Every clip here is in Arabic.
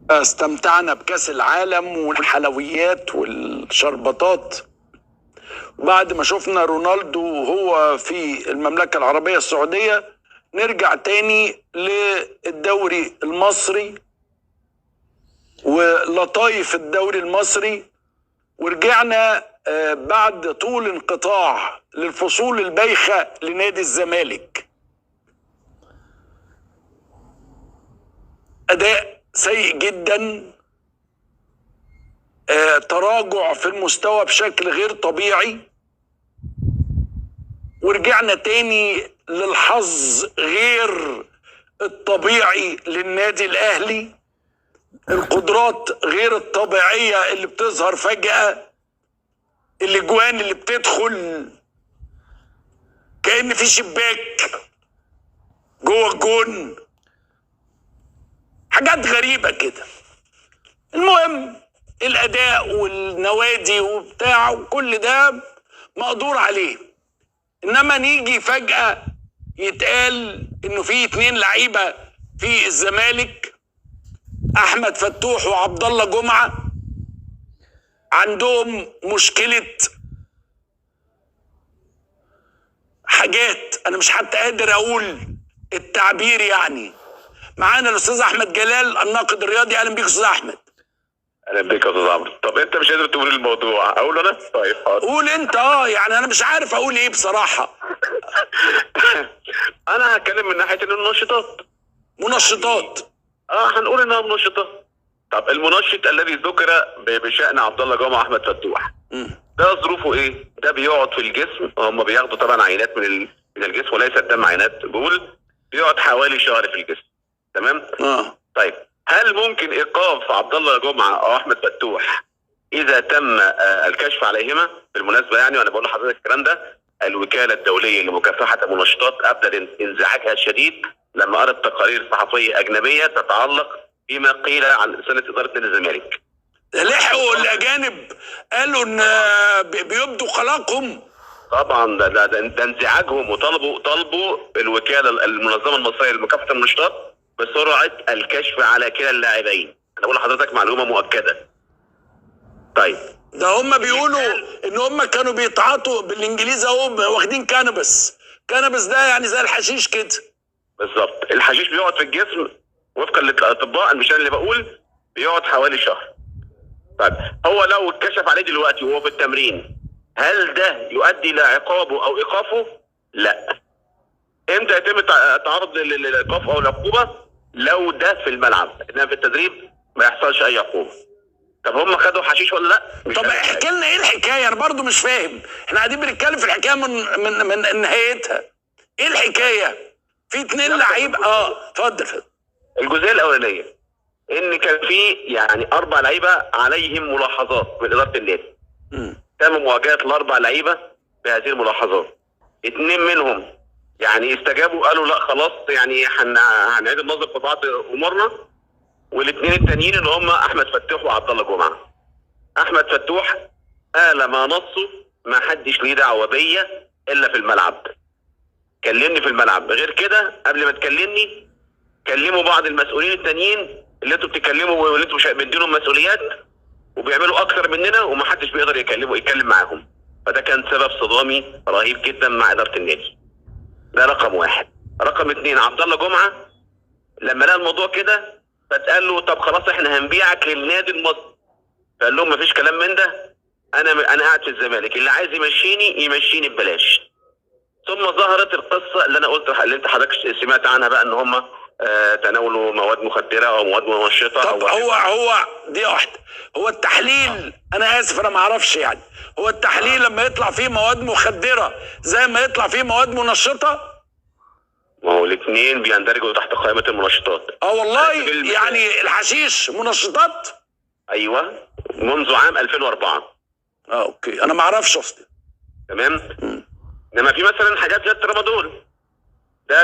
استمتعنا بكأس العالم والحلويات والشربطات. وبعد ما شفنا رونالدو وهو في المملكة العربية السعودية نرجع تاني للدوري المصري ولطايف الدوري المصري. ورجعنا بعد طول انقطاع للفصول البايخة لنادي الزمالك. أداء سيء جدا، تراجع في المستوى بشكل غير طبيعي. ورجعنا تاني للحظ غير الطبيعي للنادي الأهلي، القدرات غير الطبيعية اللي بتظهر فجأة، الاجوان اللي بتدخل كأن في شباك جوه الجون، حاجات غريبة كده. المهم الأداء والنوادي وبتاع وكل ده مقدور عليه، إنما نيجي فجأة يتقال إنه في 2 لعيبة في الزمالك، أحمد فتوح وعبد الله جمعة، عندهم مشكلة حاجات أنا مش حتى قادر أقول التعبير يعني. معانا الأستاذ أحمد جلال الناقد الرياضي. أهلا بيك أستاذ أحمد. اهلا بيك يا استاذ عمرو. طب انت مش قادر تقول الموضوع، اقول انا؟ طيب حاضر. قول انت. يعني انا مش عارف اقول ايه بصراحه. انا هتكلم من ناحيه المنشطات. منشطات. هنقول انها منشطات. طب المنشط الذي ذكر بشأن عبد الله جمعه احمد فتوح، ده ظروفه ايه؟ ده بيقعد في الجسم، هم بياخدوا طبعا عينات من الجسم وليس الدم، عينات بول، بيقعد حوالي شهر في الجسم. تمام؟ طيب هل ممكن ايقاف عبد الله جمعه او احمد فتوح اذا تم الكشف عليهما؟ بالمناسبه يعني وانا بقول لحضرتك الكلام ده، الوكاله الدوليه لمكافحه المنشطات ابدت انزعاجها الشديد لما قرأت تقارير صحفيه اجنبيه تتعلق بما قيل عن سنه اداره نادي الزمالك. لحقوا الاجانب قالوا ان بيبدوا قلقهم. طبعا ده انزعاجهم، وطلبوا الوكاله المنظمه المصريه لمكافحه المنشطات بسرعه الكشف على كلا اللاعبين. انا بقول لحضرتك معلومه مؤكده. طيب ده هم بيقولوا ان هم كانوا بيتعاطوا بالانجليزي اهو، واخدين كانبس. كانبس ده يعني زي الحشيش كده بالظبط. الحشيش بيقعد في الجسم وفقا للاطباء، مش انا اللي بقول، بيقعد حوالي شهر. طيب هو لو اتكشف عليه دلوقتي وهو في التمرين، هل ده يؤدي الى عقابه او ايقافه؟ لا. امتى يتم التعرض للايقاف او العقوبه؟ لو ده في الملعب، انما في التدريب ما يحصلش اي عقوبه. طب هم خدوا حشيش ولا لا؟ طب احكي لنا ايه الحكايه، انا برضو مش فاهم. احنا قاعدين بنتكلم في الحكايه من نهايتها. ايه الحكايه؟ في 2 لعيب. اتفضل. الجزئيه الاولانيه ان كان في يعني 4 لعيبه عليهم ملاحظات من اداره النادي. تم مواجهه ال4 لعيبه بهذه الملاحظات. 2 منهم يعني استجابوا، قالوا لا خلاص يعني هنعيد النظر في بعض امورنا. والاثنين التانيين اللي هم احمد فتوح وعبد الله جمعه. احمد فتوح قال ما نصه ما حدش ليه دعوه بيا الا في الملعب، كلمني في الملعب، غير كده قبل ما تكلمني كلموا بعض المسؤولين التانيين اللي انتوا بتتكلموا واللي انتوا مش مدينهم مسؤوليات وبيعملوا اكتر مننا ومحدش بيقدر يتكلم معاهم. فده كان سبب صدامي رهيب جدا مع اداره النادي. ده رقم 1. رقم 2 عبد الله جمعه لما لقى الموضوع كده فتقال له طب خلاص احنا هنبيعك للنادي المصري. فقال لهم مفيش كلام من ده، انا قاعد في الزمالك، اللي عايز يمشيني ببلاش. ثم ظهرت القصه اللي انا قلت، اللي انت حضرتك سمعت عنها بقى، ان هم تناولوا مواد مخدره او مواد منشطه. طب هو دي واحده. هو التحليل انا اسف انا ما اعرفش يعني، هو التحليل لما يطلع فيه مواد مخدره زي ما يطلع فيه مواد منشطه؟ ما هو الاثنين بيندرجوا تحت قائمه المنشطات. والله يعني الحشيش منشطات؟ ايوه منذ عام 2004. اوكي انا ما اعرفش اصلا. تمام. انما في مثلا حاجات زي الترامادول ده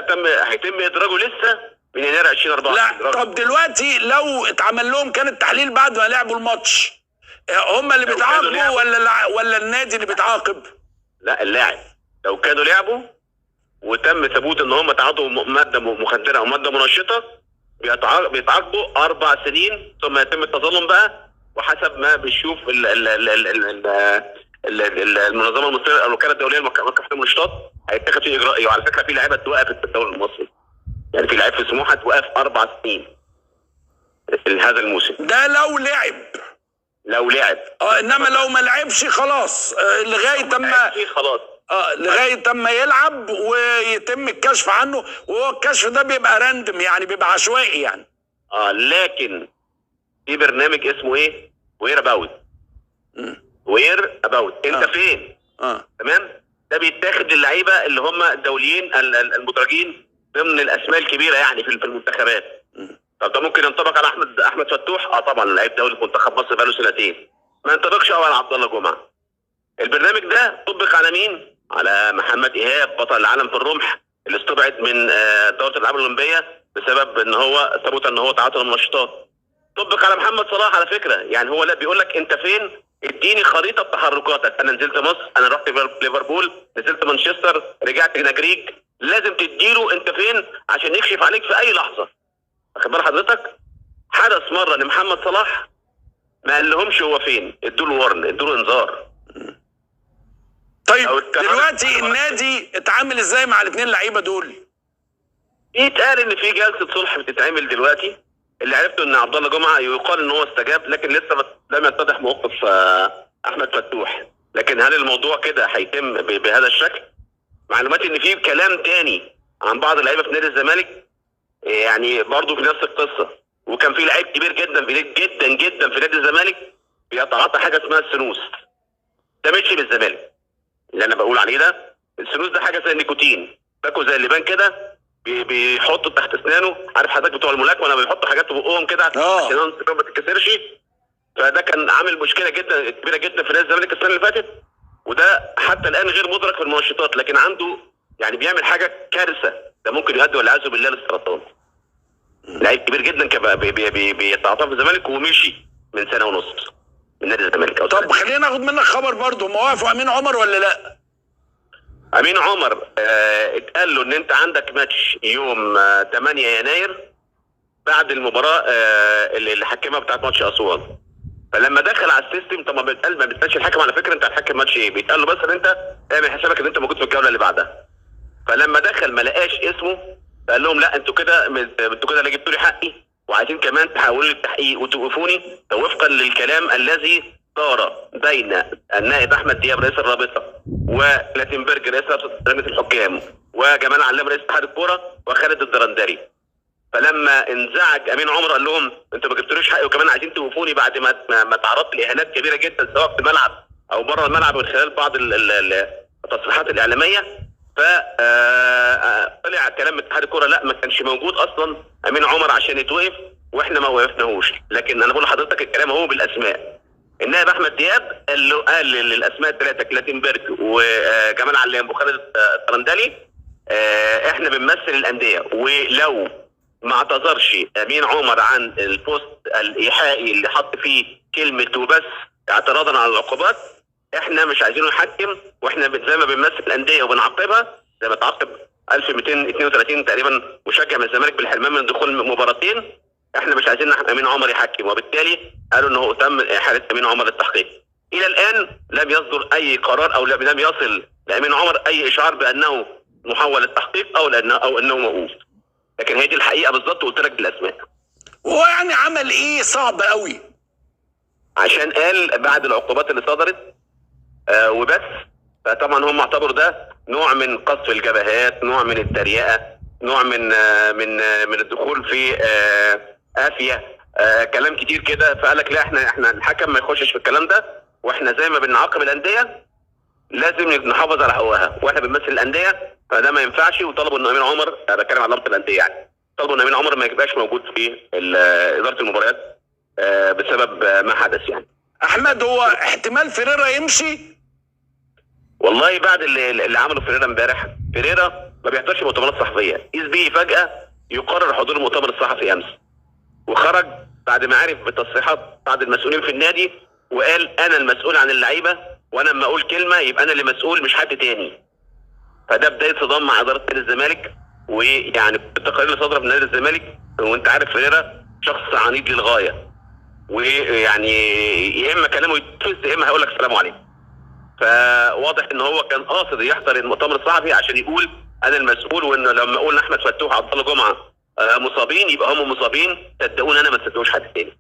هيتم ادراجه لسه من يناير 2024. لا طب دلوقتي لو اتعمل لهم كان التحليل بعد ما لعبوا الماتش، هم اللي بيتعاقبوا ولا النادي اللي بيتعاقب؟ لا اللاعب. لو كانوا لعبوا وتم ثبوت ان هم تعاطوا ماده مخدره او ماده منشطه، بيتعاقبوا 4 سنين ثم يتم التظلم بقى، وحسب ما بيشوف المنظمه المصريه او الوكاله الدوليه لمكافحه المنشطات هيتخذ فيه اجراء. وعلى فكره في لعيبه اتوقفت في الدوري المصري، يعني في لعيب في سموحه اتوقف 4 سنين في هذا الموسم. ده لو لعب. انما لو ما لعبش خلاص، لغايه اما خلاص لغايه اما يلعب ويتم الكشف عنه، وهو الكشف ده بيبقى راندم، يعني بيبقى عشوائي يعني. لكن في برنامج اسمه ايه؟ وير اباوت. انت فين؟ تمام؟ ده بيتاخد للعيبه اللي هم الدوليين المدرجين ضمن الاسماء الكبيره يعني في المنتخبات. طب ده ممكن ينطبق على احمد فتوح؟ طبعا لعيب دولي في منتخب مصر بقاله 2 سنين. ما ينطبقش على عبد الله جمعه. البرنامج ده طبق على مين؟ على محمد ايهاب بطل العالم في الرمح اللي استبعد من دوره الالعاب الاولمبيه بسبب ان هو ثبت ان هو تعاطى المنشطات. طبق على محمد صلاح على فكره، يعني هو لا بيقول لك انت فين؟ اديني خريطه تحركاتك، انا نزلت مصر، انا رحت ليفربول، نزلت مانشستر، رجعت نجريج، لازم تديله انت فين عشان يكشف عليك في اي لحظه. واخد بال حضرتك؟ حدث مره لمحمد صلاح ما قال لهمش هو فين، ادوا له ورن، ادوا له انذار. طيب دلوقتي النادي اتعامل ازاي مع الاثنين لعيبه دول؟ يتقال ان في جلسه صلح بتتعمل دلوقتي، اللي عرفته ان عبد الله جمعه يقال ان هو استجاب، لكن لسه لم يتضح موقف احمد فتوح. لكن هل الموضوع كده هيتم بهذا الشكل؟ معلوماتي ان في كلام تاني عن بعض اللعيبه في نادي الزمالك يعني برضه في نفس القصه، وكان في لعيب كبير جدا في نادي الزمالك بيتعاطى حاجه اسمها السنوس. ده مشي بالزمالك اللي انا بقول عليه ده. السنوس ده حاجه زي النيكوتين، باكو زي اللبان كده، بيحطوا تحت اسنانه. عارف حضرتك بتوع الملاكمه لما بيحطوا حاجات في بقهم كده عشان ما تتكسرش؟ فده كان عامل مشكله كبيره جدا في نادي الزمالك السنه اللي فاتت، وده حتى الان غير مدرك في المنشطات، لكن عنده يعني بيعمل حاجه كارثه، ده ممكن يؤدي والعياذ بالله للسرطان. لعيب كبير جدا كان بيتعاطى في الزمالك ومشي من 1.5 سنة من نادي الزمالك. طب خلينا ناخد منك خبر برضه، موافق امين عمر ولا لا؟ امين عمر اتقال له ان انت عندك ماتش يوم 8 يناير بعد المباراه اللي حكمها بتاعت ماتش اسوان. فلما دخل على السيستم، طب ما بيتقالش الحكم على فكره انت هتحكم ماتش ايه، بيتقال له بس ان انت اعمل حسابك ان انت موجود في الجوله اللي بعدها. فلما دخل ما لقاش اسمه، قال لهم لا انتوا كده اللي جبتوا لي حقي، وعايزين كمان تحولوا لي التحقيق وتوقفوني وفقا للكلام الذي صار بين النائب احمد دياب رئيس الرابطه وكلاتنبرج رئيس لجنه الحكام وجمال علام رئيس اتحاد الكوره وخالد الدرندري. فلما انزعج امين عمر قال لهم انتوا ما جبتوليش حقي وكمان عايزين توقفوني بعد ما تعرضت لاهانات كبيره جدا سواء في الملعب او بره الملعب من خلال بعض التصريحات الاعلاميه. فطلع كلام من اتحاد الكوره لا ما كانش موجود اصلا امين عمر عشان يتوقف، واحنا ما وقفناهوش. لكن انا بقول لحضرتك الكلام هو بالاسماء. النائب احمد دياب قال للاسماء الثلاثه كلاتنبرج وجمال علام وخالد الدرندلي احنا بنمثل الانديه، ولو ما اعتذرش امين عمر عن البوست الايحائي اللي حط فيه كلمه وبس اعتراضا على العقوبات، احنا مش عايزينه يحكم، واحنا زي ما بنمثل الانديه وبنعاقبها زي ما تعاقب 1232 تقريبا مشجع من الزمالك بالحرمان من دخول مباراتين، احنا مش عايزين امين عمر يحكم. وبالتالي قالوا انه تم احاله امين عمر للتحقيق. الى الان لم يصدر اي قرار او لم يصل لامين عمر اي اشعار بانه محول للتحقيق او انه موقوف. لكن هي دي الحقيقه بالظبط، وقلت لك بالاسماء. وهو يعني عمل ايه صعب قوي؟ عشان قال بعد العقوبات اللي صدرت وبس. فطبعا هم اعتبروا ده نوع من قصف الجبهات، نوع من التريقه، نوع من الدخول في آفية، كلام كتير كده. فقال لك لا احنا الحكم ما يخشش في الكلام ده، واحنا زي ما بنعاقب الانديه لازم نحافظ على حقوقها، واحنا بنمثل الانديه فده ما ينفعش. وطلبوا ان امين عمر، انا بتكلم على رابطه الانديه يعني، طلبوا ان امين عمر ما يبقاش موجود في اداره المباريات بسبب ما حدث يعني. احمد، هو احتمال فيريرا يمشي؟ والله بعد اللي عمله فيريرا امبارح، فيريرا ما بيحضرش مؤتمرات صحفيه، إذ به فجاه يقرر حضور المؤتمر الصحفي امس، وخرج بعد ما عرف بتصريحات بعض المسؤولين في النادي وقال انا المسؤول عن اللعيبه، وانا لما اقول كلمه يبقى انا اللي مسؤول مش حد تاني. فده بدايه صدام مع اداره نادي الزمالك، ويعني التقارير اللي صادره من نادي الزمالك وانت عارف فيريرا شخص عنيد للغايه، ويعني يا اما كلامه يتفز يا اما هيقول لك السلام عليكم. فواضح ان هو كان قاصد يحضر المؤتمر الصحفي عشان يقول انا المسؤول، وان لما اقول احمد فتوح وعبد الله جمعه مصابين يبقى هم مصابين، صدقوني انا ما تصدقوش حد تاني.